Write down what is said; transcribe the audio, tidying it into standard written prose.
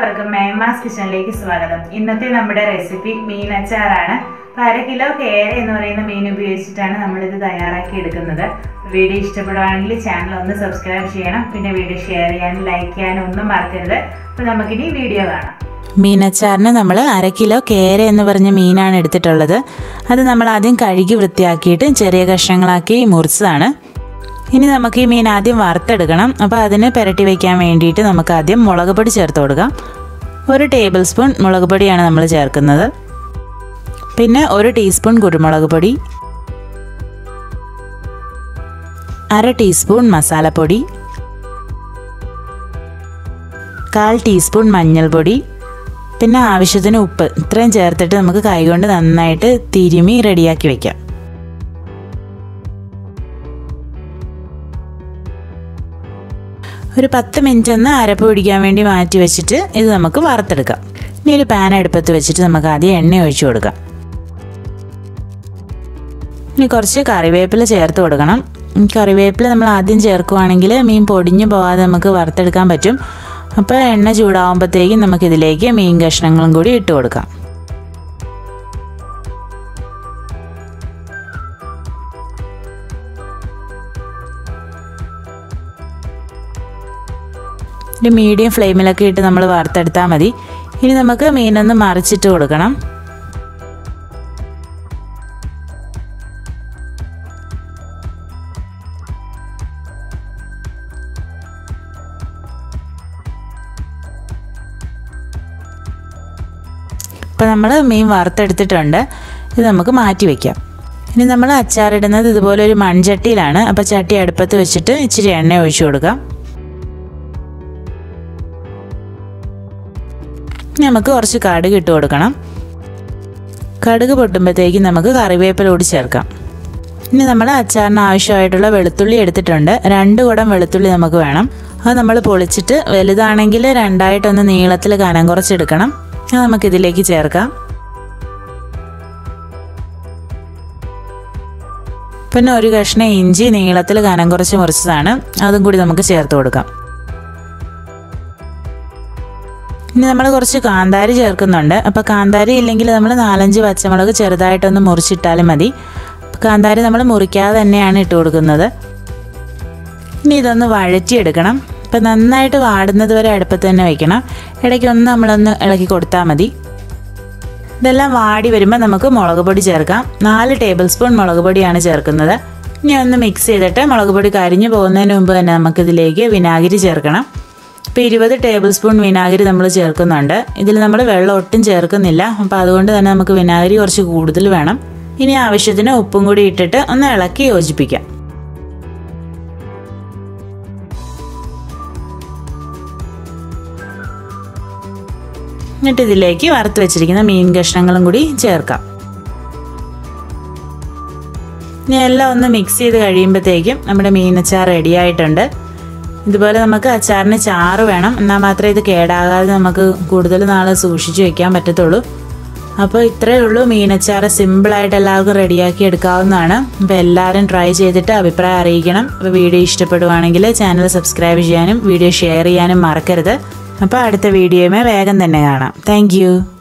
എല്ലാവർക്കും MEMMAS കിച്ചണിലേക്ക് സ്വാഗതം. ഇന്നത്തെ നമ്മുടെ റെസിപ്പി മീൻ അച്ചാറാണ്. 1/2 കിലോ കേര എന്ന് പറയുന്ന മീൻ ഉപയോഗിച്ചിട്ടാണ് നമ്മൾ ഇത് തയ്യാറാക്കി എടുക്കുന്നത്. വീഡിയോ ഇഷ്ടപ്പെടുവാണെങ്കിൽ ചാനൽ ഒന്ന് സബ്സ്ക്രൈബ് ചെയ്യണം. പിന്നെ വീഡിയോ ഷെയർ ചെയ്യാനും ലൈക്ക് ചെയ്യാനും ഒന്നും മറക്കരുത്. അപ്പോൾ നമുക്കിനി വീഡിയോ കാണാം. മീൻ അച്ചാറിന് നമ്മൾ 1/2 കിലോ കേര എന്ന് പറഞ്ഞ മീനാണ് എടുത്തിട്ടുള്ളത്. അത് നമ്മൾ ആദ്യം കഴുകി വൃത്തിയാക്കിയിട്ട് ചെറിയ കഷ്ണങ്ങളാക്കി മുറിച്ചതാണ്. ഇനി നമുക്ക് ഈ മീൻ ആദ്യം വറുത്തെടുക്കണം. അപ്പോൾ അതിന് പുരട്ടി വയ്ക്കാൻ വേണ്ടിയിട്ട് നമുക്ക് ആദ്യം മുളക് പൊടി ചേർത്ത് കൊടുക്കാം. 1 ടേബിൾ സ്പൂൺ മുളക് പൊടിയാണ് നമ്മൾ ചേർക്കുന്നത്. പിന്നെ 1 ടീസ്പൂൺ കുരുമുളക് പൊടി, 1/2 ടീസ്പൂൺ മസാലപ്പൊടി, 1/4 ടീസ്പൂൺ മഞ്ഞൾപ്പൊടി, പിന്നെ ആവശ്യത്തിന് ഉപ്പ്. ഇത്രയും ചേർത്തിട്ട് നമുക്ക് കൈകൊണ്ട് നന്നായിട്ട് തിരുമി റെഡിയാക്കി വയ്ക്കാം. ഒരു 10 മിനിറ്റ് ഒന്ന് അരപ്പ് പിടിക്കാൻ വേണ്ടി മാറ്റി വെച്ചിട്ട് ഇത് നമുക്ക് വറുത്തെടുക്കാം. ഇനി ഒരു പാൻ അടുപ്പത്ത് വെച്ചിട്ട് നമുക്ക് ആദ്യം എണ്ണ ഒഴിച്ചു കൊടുക്കാം. ഇനി കുറച്ച് കറിവേപ്പില ചേർത്ത് കൊടുക്കണം. കറിവേപ്പില നമ്മൾ ആദ്യം ചേർക്കുവാണെങ്കിൽ മീൻ പൊടിഞ്ഞു പോകാതെ നമുക്ക് വറുത്തെടുക്കാൻ പറ്റും. അപ്പോൾ എണ്ണ ചൂടാകുമ്പോഴത്തേക്കും നമുക്കിതിലേക്ക് മീൻ കഷ്ണങ്ങളും കൂടി ഇട്ട് കൊടുക്കാം. ഒരു മീഡിയം ഫ്ലെയിമിലൊക്കെ ഇട്ട് നമ്മൾ വറുത്തെടുത്താൽ മതി. ഇനി നമുക്ക് മീനൊന്ന് മറിച്ചിട്ട് കൊടുക്കണം. ഇപ്പോൾ നമ്മൾ മീൻ വറുത്തെടുത്തിട്ടുണ്ട്. ഇത് നമുക്ക് മാറ്റി വയ്ക്കാം. ഇനി നമ്മൾ അച്ചാറിടുന്നത് ഇതുപോലെ ഒരു മൺചട്ടിയിലാണ്. അപ്പോൾ ചട്ടി അടുപ്പത്ത് വെച്ചിട്ട് ഇച്ചിരി എണ്ണ ഒഴിച്ചു കൊടുക്കാം. നമുക്ക് കുറച്ച് കടുക് ഇട്ട് കൊടുക്കണം. കടുക് പൊട്ടുമ്പോഴത്തേക്കും നമുക്ക് കറിവേപ്പില കൂടി ചേർക്കാം. ഇനി നമ്മൾ അച്ചാറിന് ആവശ്യമായിട്ടുള്ള വെളുത്തുള്ളി എടുത്തിട്ടുണ്ട്. 2 കുടം വെളുത്തുള്ളി നമുക്ക് വേണം. അത് നമ്മൾ പൊളിച്ചിട്ട് വലുതാണെങ്കിൽ 2ആയിട്ടൊന്ന് നീളത്തിൽ കനം കുറച്ചെടുക്കണം. അത് നമുക്കിതിലേക്ക് ചേർക്കാം. പിന്നെ ഒരു കഷ്ണം ഇഞ്ചി നീളത്തിൽ കനം കുറച്ച് മുറിച്ചതാണ്. അതും കൂടി നമുക്ക് ചേർത്ത് കൊടുക്കാം. ഇനി നമ്മൾ കുറച്ച് കാന്താരി ചേർക്കുന്നുണ്ട്. അപ്പോൾ കാന്താരി ഇല്ലെങ്കിൽ നമ്മൾ 4-5 പച്ചമുളക് ചെറുതായിട്ടൊന്ന് മുറിച്ചിട്ടാലും മതി. കാന്താരി നമ്മൾ മുറിക്കാതെ തന്നെയാണ് ഇട്ട് കൊടുക്കുന്നത്. ഇനി ഇതൊന്ന് വഴറ്റിയെടുക്കണം. അപ്പോൾ നന്നായിട്ട് വാടുന്നത് വരെ അടുപ്പത്ത് തന്നെ വയ്ക്കണം. ഇടയ്ക്കൊന്ന് നമ്മളൊന്ന് ഇളക്കി കൊടുത്താൽ മതി. ഇതെല്ലാം വാടി വരുമ്പോൾ നമുക്ക് മുളക് പൊടി ചേർക്കാം. 4 ടേബിൾ സ്പൂൺ മുളക് പൊടിയാണ് ചേർക്കുന്നത്. ഇനി ഒന്ന് മിക്സ് ചെയ്തിട്ട് മുളക് പൊടി കരിഞ്ഞു പോകുന്നതിന് മുമ്പ് തന്നെ നമുക്കിതിലേക്ക് വിനാഗിരി ചേർക്കണം. ഇപ്പോൾ 20 ടേബിൾ സ്പൂൺ വിനാഗിരി നമ്മൾ ചേർക്കുന്നുണ്ട്. ഇതിൽ നമ്മൾ വെള്ളം ഒട്ടും ചേർക്കുന്നില്ല. അപ്പോൾ അതുകൊണ്ട് തന്നെ നമുക്ക് വിനാഗിരി കുറച്ച് കൂടുതൽ വേണം. ഇനി ആവശ്യത്തിന് ഉപ്പും കൂടി ഇട്ടിട്ട് ഒന്ന് ഇളക്കി യോജിപ്പിക്കാം. എന്നിട്ട് ഇതിലേക്ക് വറുത്ത് വെച്ചിരിക്കുന്ന മീൻ കഷ്ണങ്ങളും കൂടി ചേർക്കാം. ഇനി എല്ലാം ഒന്ന് മിക്സ് ചെയ്ത് കഴിയുമ്പോഴത്തേക്കും നമ്മുടെ മീൻ അച്ചാർ റെഡി ആയിട്ടുണ്ട്. ഇതുപോലെ നമുക്ക് അച്ചാറിന് ചാറ് വേണം. എന്നാൽ മാത്രമേ ഇത് കേടാകാതെ നമുക്ക് കൂടുതൽ നാൾ സൂക്ഷിച്ച് വയ്ക്കാൻ പറ്റത്തുള്ളൂ. അപ്പോൾ ഇത്രയേ ഉള്ളൂ മീൻ അച്ചാർ. സിമ്പിളായിട്ട് എല്ലാവർക്കും റെഡിയാക്കി എടുക്കാവുന്നതാണ്. അപ്പോൾ എല്ലാവരും ട്രൈ ചെയ്തിട്ട് അഭിപ്രായം അറിയിക്കണം. അപ്പോൾ വീഡിയോ ഇഷ്ടപ്പെടുവാണെങ്കിൽ ചാനൽ സബ്സ്ക്രൈബ് ചെയ്യാനും വീഡിയോ ഷെയർ ചെയ്യാനും മറക്കരുത്. അപ്പോൾ അടുത്ത വീഡിയോയുമേ വേഗം തന്നെ കാണാം. താങ്ക്